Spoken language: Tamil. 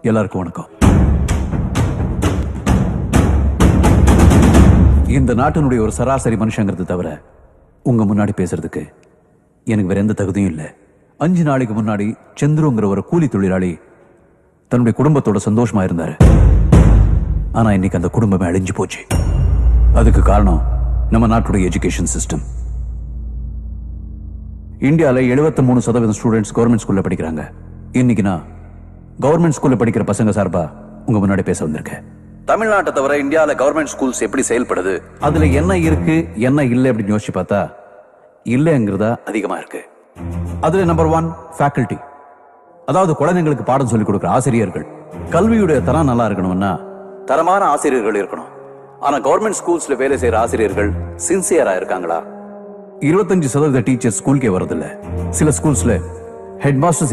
எல்லாருக்கும் வணக்கம். இந்த நாட்டினுடைய ஒரு சராசரி மனுஷங்கிறது தவிர உங்க முன்னாடி பேசுறதுக்கு எனக்கு வேற எந்த தகுதியும் இல்லை. 5 நாளைக்கு முன்னாடி சந்துருங்கிற ஒரு கூலி தொழிலாளி தன்னுடைய குடும்பத்தோட சந்தோஷமா இருந்தாரு. ஆனா இன்னைக்கு அந்த குடும்பமே அழிஞ்சு போச்சு. அதுக்கு காரணம் நம்ம நாட்டுடைய எஜுகேஷன் சிஸ்டம். இந்தியால 73% ஸ்டூடெண்ட்ஸ் கவர்மெண்ட் ஸ்கூல்ல படிக்கிறாங்க. இன்னைக்கு நான் கவர்மெண்ட் ஸ்கூல்ல படிக்கிற பசங்க சார்பா உங்க முன்னாடி பேச வந்திருக்கேன். தமிழ்நாட்டை தவிர இந்தியால கவர்மெண்ட் ஸ்கூல்ஸ் எப்படி செயல்படுது, அதுல என்ன இருக்கு என்ன இல்லை அப்படின்னு யோசிச்சு பார்த்தா இல்லைங்கிறதா அதிகமா இருக்கு. அதுல நம்பர் 1 ஃபேக்கல்டி, அதாவது குழந்தைங்களுக்கு பாடம் சொல்லிக் கொடுக்கிற ஆசிரியர்கள். கல்வியுடைய தரம் நல்லா இருக்கணும்னா தரமான ஆசிரியர்கள் இருக்கணும். ஆனா கவர்மெண்ட் ஸ்கூல்ஸ்ல வேலை செய்யற ஆசிரியர்கள் சின்சியரா இருக்காங்களா? 25% டீச்சர் ஸ்கூலுக்கே வரதில்லை. சில ஸ்கூல்ஸ்ல ஹெட் மாஸ்டர்ஸ்